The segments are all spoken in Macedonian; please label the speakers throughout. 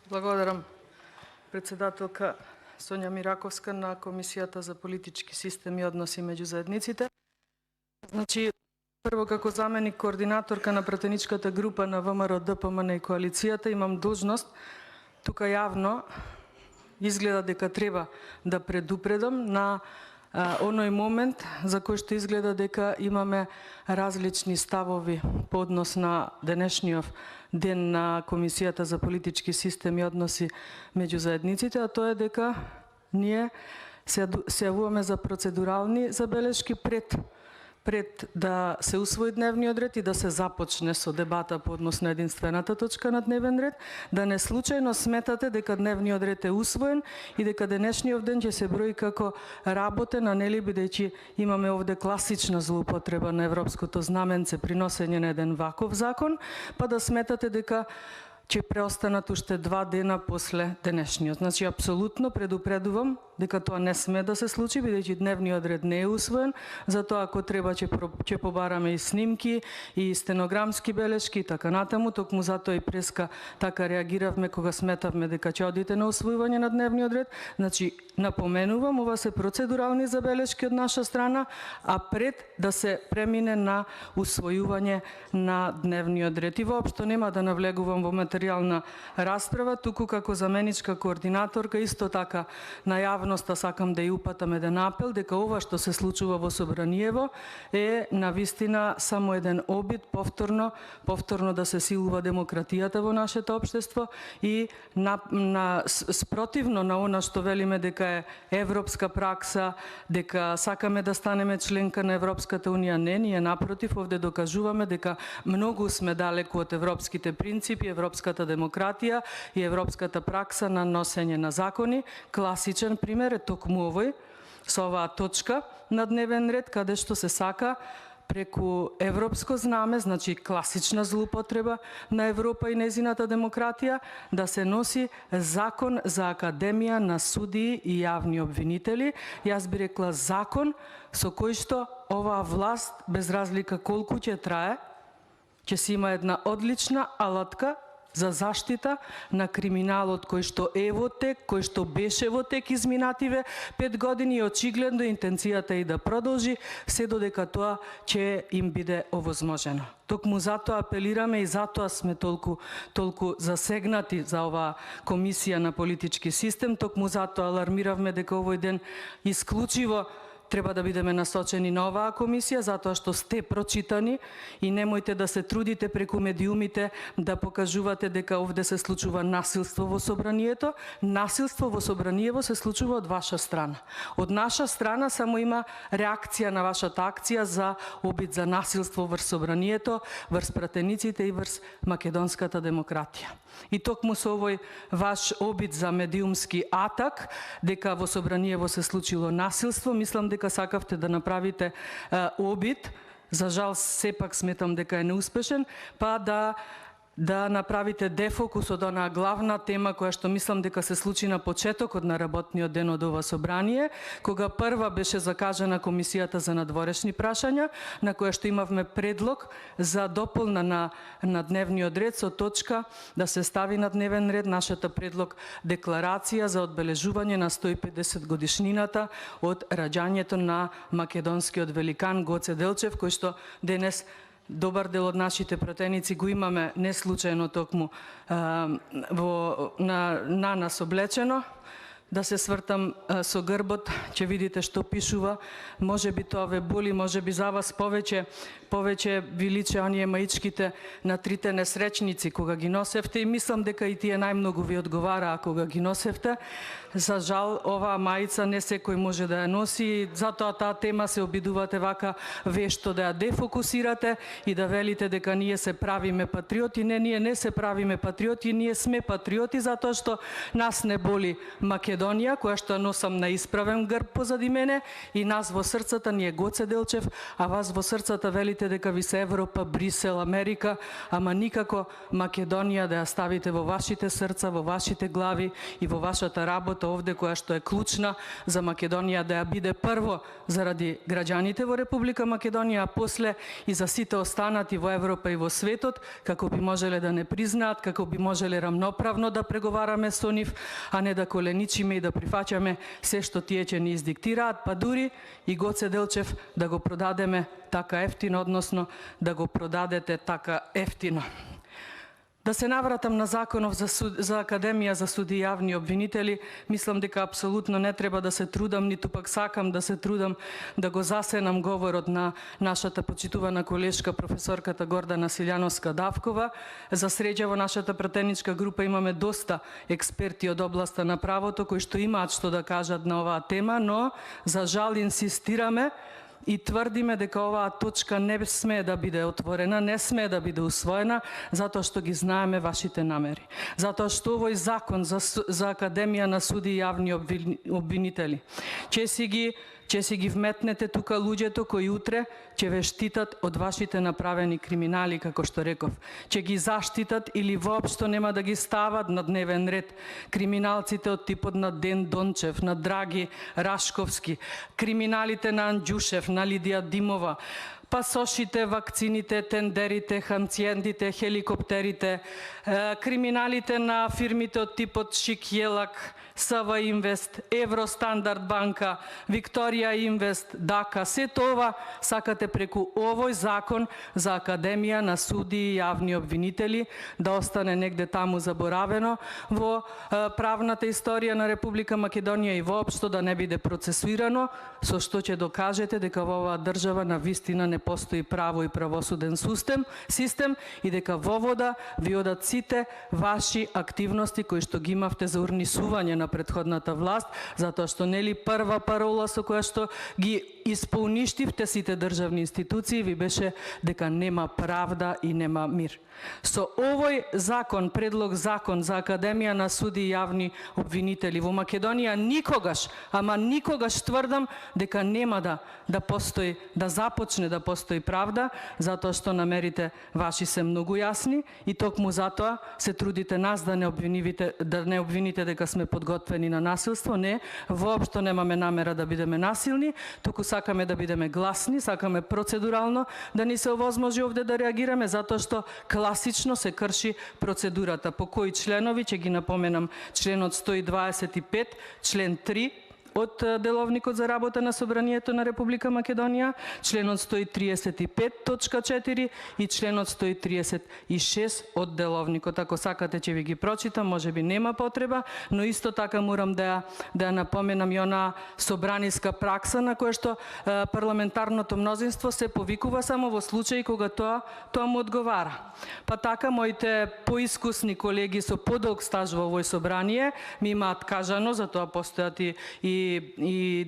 Speaker 1: Благодарам председателка Сонја Мираковска на Комисијата за политички систем и односи меѓу заедниците. Значи, прво како заменик координаторка на пратеничката група на ВМРО, ДПМН и коалицијата имам должност тука јавно изгледа дека треба да предупредам на оној момент за кој што изгледа дека имаме различни ставови по однос на денешниот ден на Комисијата за политички систем и односи меѓу заедниците, а тоа е дека ние се јавуваме за процедурални забелешки пред да се усвои дневниот ред и да се започне со дебата по однос на единствената точка на дневен ред, да не случајно сметате дека дневниот ред е усвоен и дека денешниот ден ќе се брои како работен, а нели бидејќи имаме овде класична злоупотреба на европското знаменце при носење на еден ваков закон, па да сметате дека ќе преостанат уште 2 дена после денешниот. Значи, апсолутно предупредувам дека тоа не сме да се случи, бидејќи дневниот ред не е усвоен, затоа ако треба ќе побараме и снимки, и стенограмски белешки, и така натаму, токму затоа и преска така реагиравме кога сметавме дека ќе одите на усвојување на дневниот ред. Значи, напоменувам, ова се процедурални забелешки од наша страна, а пред да се премине на усвојување на дневниот ред. И воопшто нема да навлегувам во материјална расправа, туку како заменичка координаторка, исто така на јавноста сакам да ја упатам еден апел дека ова што се случува во Собраниево е навистина само еден обид повторно да се силува демократијата во нашето општество и спротивно на она што велиме дека е европска пракса, дека сакаме да станеме членка на Европската унија. Не, ние напротив овде докажуваме дека многу сме далеку од европските принципи, европската демократија и европската пракса на носење на закони. Класичен пример е токму овој со оваа точка на дневен ред, каде што се сака преку европско знаме, значи класична злоупотреба на Европа и незината демократија, да се носи закон за Академија на судии и јавни обвинители. Јас би рекла закон со кој што оваа власт, без разлика колку ќе трае, ќе си има една одлична алатка за заштита на криминалот кој што е во тек, кој што беше во тек изминативе 5 години и очигледно интенцијата и да продолжи се додека тоа ќе им биде овозможено. Токму затоа апелираме и затоа сме толку засегнати за оваа комисија на политички систем, токму затоа алармиравме дека овој ден исклучиво треба да бидеме насочени на оваа комисија, затоа што сте прочитани и немојте да се трудите преку медиумите да покажувате дека овде се случува насилство во Собранието. Насилство во Собраниево се случува од ваша страна. Од наша страна само има реакција на вашата акција за обид за насилство врз Собранието, врз пратениците и врз македонската демократија. И токму со овој ваш обид за медиумски атак, дека во Собраниево се случило насилство, мислам дека сакавте да направите обид, за жал сепак сметам дека е неуспешен, па да направите дефокус од онаа главна тема која што мислам дека се случи на почетокот на работниот ден од ова собрание, кога прва беше закажана комисијата за надворешни прашања, на која што имавме предлог за дополна на дневниот ред со точка да се стави на дневен ред нашата предлог декларација за одбележување на 150 годишнината од раѓањето на македонскиот великан Гоце Делчев, кој што денес добар дел од нашите пратеници го имаме не случајно токму на нас облечено. Да се свртам со грбот, ќе видите што пишува. Може би тоа ве боли, може би за вас повеќе ви личе оние маичките на трите несречници кога ги носевте и мислам дека и тие најмногу ви одговараа кога ги носевте. За жал, оваа маица не секој може да ја носи, затоа таа тема се обидувате вака вешто да ја дефокусирате и да велите дека ние се правиме патриоти. Не, ние не се правиме патриоти, ние сме патриоти затоа што нас не боли Македонија. Македонија, која што носам на исправен грб позади мене, и нас во срцата ни е Гоце Делчев, а вас во срцата велите дека ви се Европа, Брисел, Америка, ама никако Македонија да ја ставите во вашите срца, во вашите глави и во вашата работа овде, која што е клучна за Македонија да ја биде прво заради граѓаните во Република Македонија, а после и за сите останати во Европа и во светот, како би можеле да не признаат, како би можеле рамноправно да преговараме со нив, а не да коленичиме и да прифаќаме се што тие ќе ни издиктираат, па дури и Гоце Делчев да го продадеме така ефтино, односно да го продадете така ефтино. Да се навратам на законов за Академија за суди и јавни обвинители, мислам дека апсолутно не треба да се трудам, ниту пак сакам да се трудам да го засенам говорот на нашата почитувана колешка професорката Гордана Силјановска-Давкова. За среќа во нашата пратеничка група имаме доста експерти од областа на правото кои што имаат што да кажат на оваа тема, но за жал инсистираме и тврдиме дека оваа точка не смее да биде отворена, не смее да биде усвоена, затоа што ги знаеме вашите намери. Затоа што овој закон за Академија на суди и јавни обвинители ќе си ги вметнете тука луѓето кои утре ќе ве штитат од вашите направени криминали, како што реков. Ќе ги заштитат или воопшто нема да ги стават на дневен ред криминалците од типот на Ден Дончев, на Драги Рашковски, криминалите на Анđушев, на Лидија Димова, пасошите, вакцините, тендерите, ханциендите, хеликоптерите, криминалите на фирмите од типот Шик Јелак, СВ Инвест, Евростандард банка, Викторија Инвест, Дака, се това сакате преку овој закон за Академија на суди и јавни обвинители да остане негде таму заборавено во правната историја на Република Македонија и воопшто да не биде процесуирано, со што ќе докажете дека во оваа држава на вистина не постои право и правосуден систем и дека вовода ви одат сите ваши активности кои што ги имавте за урнисување на претходната власт, затоа што нели прва парола со која што ги исполништивте сите државни институции ви беше дека нема правда и нема мир. Со овој закон, предлог закон за Академија на суди и јавни обвинители во Македонија никогаш, ама никогаш тврдам дека нема да постои, да започне да постои правда, затоа што намерите ваши се многу јасни и токму затоа се трудите нас да не обвините дека сме подготвени на насилство. Не, воопшто немаме намера да бидеме насилни, туку сакаме да бидеме гласни, сакаме процедурално да ни се овозможи овде да реагираме, затоа што класично се крши процедурата. По кои членови, ќе ги напоменам, членот 125, член 3 од Деловникот за работа на Собранието на Република Македонија, членот 135.4 и членот 136 од Деловникот. Ако сакате ќе ви ги прочитам, можеби нема потреба, но исто така морам да ја напоменам и она собраниска пракса на која што парламентарното мнозинство се повикува само во случаи кога тоа му одговара. Па така моите поискусни колеги со подолг стаж во овој собрание ми имаат кажано, за тоа постојат и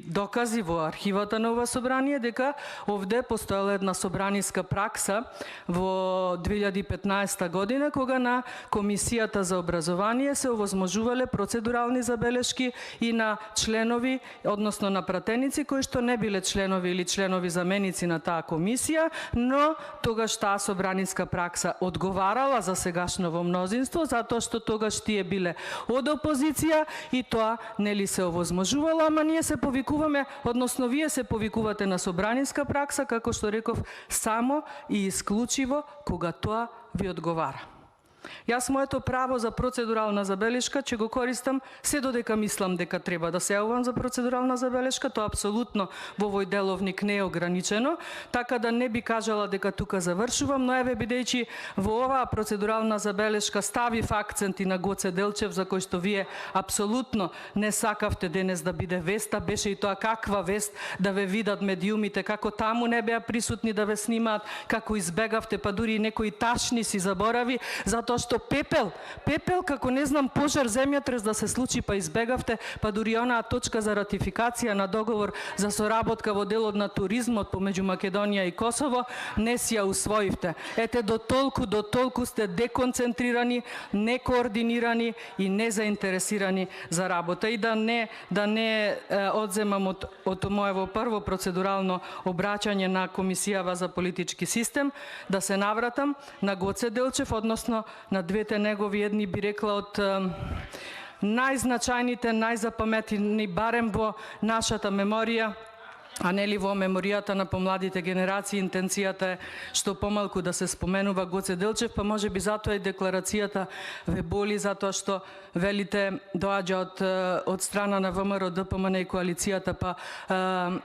Speaker 1: докази во архивата на ова собрание, дека овде постоела една собраниска пракса во 2015 година, кога на Комисијата за образование се овозможувале процедурални забелешки и на членови, односно на пратеници кои што не биле членови или членови заменици на таа комисија, но тогаш таа собраниска пракса одговарала за сегашново мнозинство, затоа што тогаш тие биле од опозиција и тоа нели се овозможувало, ама ние се повикуваме, односно вие се повикувате на собраниска пракса, како што реков, само и исклучиво кога тоа ви одговара. Јас моето право за процедурална забелешка ќе го користам се додека мислам дека треба да се јавувам за процедурална забелешка, тоа апсолутно во овој деловник не е ограничено, така да не би кажала дека тука завршувам, но еве бидејќи во оваа процедурална забелешка ставив акценти на Гоце Делчев, за кој што вие апсолутно не сакавте денес да биде веста, беше и тоа каква вест да ве видат медиумите, како таму не беа присутни да ве снимаат, како избегавте, па дури и некои ташни си заборави, затоа затоа што пепел како не знам пожар, земјотрес да се случи па избегавте, па дури онаа точка за ратификација на договор за соработка во делот на туризмот помеѓу Македонија и Косово не си ја усвоивте. Ете до толку сте деконцентрирани, некоординирани и незаинтересирани за работа. И да не одземам од моево прво процедурално обраќање на Комисијава за политички систем, да се навратам на Гоце Делчев, односно на двете негови, едни би рекла од најзначајните, најзапаметни, барем во нашата меморија, а нели во меморијата на помладите генерации. Интенцијата е што помалку да се споменува Гоце Делчев, па може би затоа и декларацијата ве боли, затоа што велите доаѓа од страна на ВМРО, ДПМН и коалицијата, па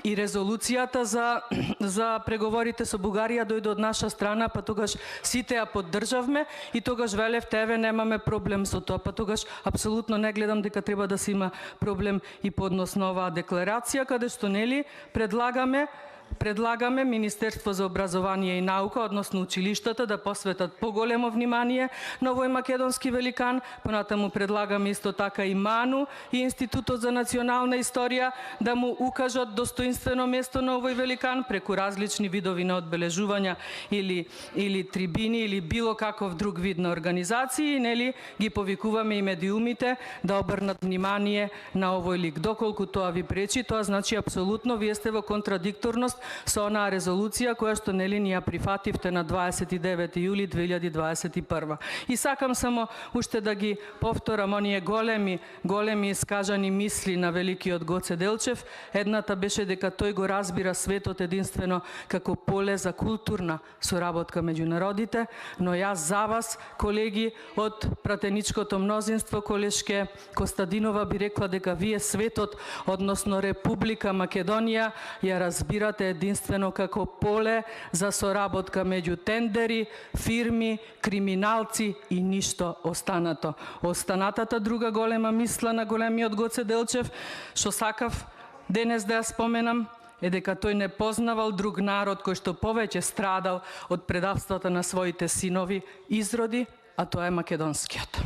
Speaker 1: и резолуцијата за преговорите со Бугарија дојде од наша страна, па тогаш сите ја поддржавме и тогаш велевте еве немаме проблем со тоа, па тогаш апсолутно не гледам дека треба да се има проблем и по однос на оваа декларација, каде што нели предлагаме Министерство за образование и наука, односно училиштата, да посветат поголемо внимание на овој македонски великан. Понатаму предлагаме исто така и МАНУ и Институтот за национална историја да му укажат достоинствено место на овој великан преку различни видови на одбележувања или трибини или било каков друг вид на организации. Нели ги повикуваме и медиумите да обрнат внимание на овој лик. Доколку тоа ви пречи, тоа значи апсолутно вие сте во контрадикторност со онаа резолуција која што нели ни ја прифативте на 29 јули 2021. И сакам само уште да ги повторам оние големи искажани мисли на великиот Гоце Делчев. Едната беше дека тој го разбира светот единствено како поле за културна соработка меѓу народите, но јас за вас, колеги од пратеничкото мнозинство, колешке Костадинова, би рекла дека вие светот, односно Република Македонија, ја разбирате единствено како поле за соработка меѓу тендери, фирми, криминалци и ништо останато. Останатата друга голема мисла на големиот Гоце Делчев, што сакав денес да ја споменам, е дека тој не познавал друг народ кој што повеќе страдал од предавствата на своите синови изроди, а тоа е македонскиот.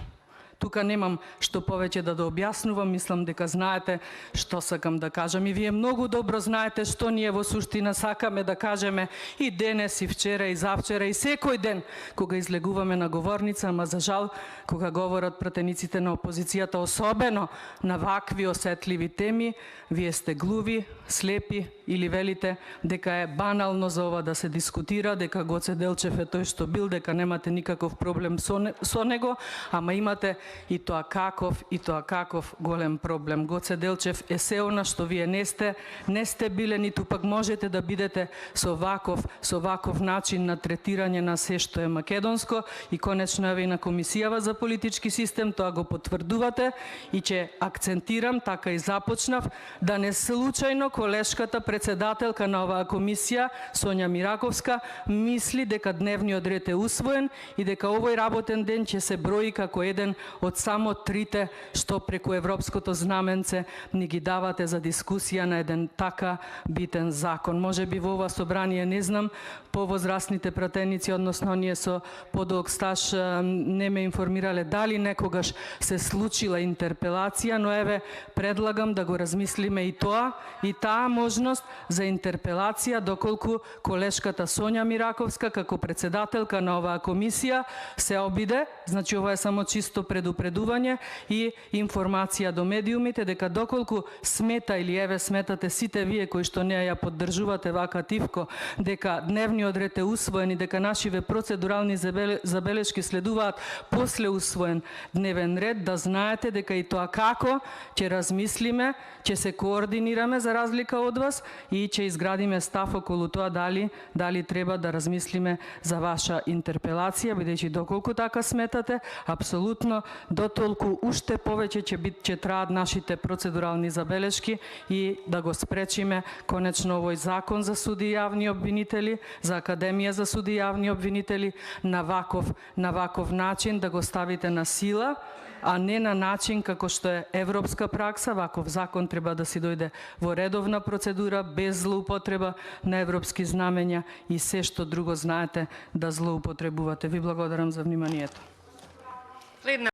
Speaker 1: Тука немам што повеќе да објаснувам, мислам дека знаете што сакам да кажам. И вие многу добро знаете што ние во суштина сакаме да кажеме и денес, и вчера, и завчера, и секој ден, кога излегуваме на говорница, ама за жал, кога говорат пратениците на опозицијата, особено на вакви осетливи теми, вие сте глуви, слепи или велите дека е банално за ова да се дискутира, дека Гоце Делчев е тој што бил, дека немате никаков проблем со него, ама имате и тоа каков голем проблем. Гоце Делчев е се она што вие не сте биле, ниту пак можете да бидете со ваков начин на третирање на се што е македонско. И конечно еве и на Комисијава за политички систем тоа го потврдувате и ќе акцентирам, така и започнав, да не случајно колешката председателка на оваа комисија, Сонја Мираковска, мисли дека дневниот ред е усвоен и дека овој работен ден ќе се брои како еден од само трите што преку европското знаменце ни ги давате за дискусија на еден така битен закон. Може би во ова собрание, не знам, повозрастните пратеници, односно оние со подолг стаж, не ме информирале дали некогаш се случила интерпелација, но еве предлагам да го размислиме и тоа, и таа можност за интерпелација, доколку колешката Сонја Мираковска како председателка на оваа комисија се обиде, значи ова е само чисто предупредување и информација до медиумите, дека доколку смета или еве сметате сите вие кои што не ја поддржувате вака тивко, дека дневниот ред е усвоен и дека нашиве процедурални забелешки следуваат после усвоен дневен ред, да знаете дека и тоа како ќе размислиме, ќе се координираме за разлика од вас и ќе изградиме став околу тоа дали треба да размислиме за ваша интерпелација, бидејќи доколку така сметате, апсолутно дотолку уште повеќе ќе траат нашите процедурални забелешки и да го спречиме конечно овој закон за суди и јавни обвинители, за Академија за суди и јавни обвинители на ваков начин да го ставите на сила, а не на начин како што е европска пракса. Ваков закон треба да си дојде во редовна процедура, без злоупотреба на европски знамења и се што друго знаете да злоупотребувате. Ви благодарам за вниманието.
Speaker 2: Следна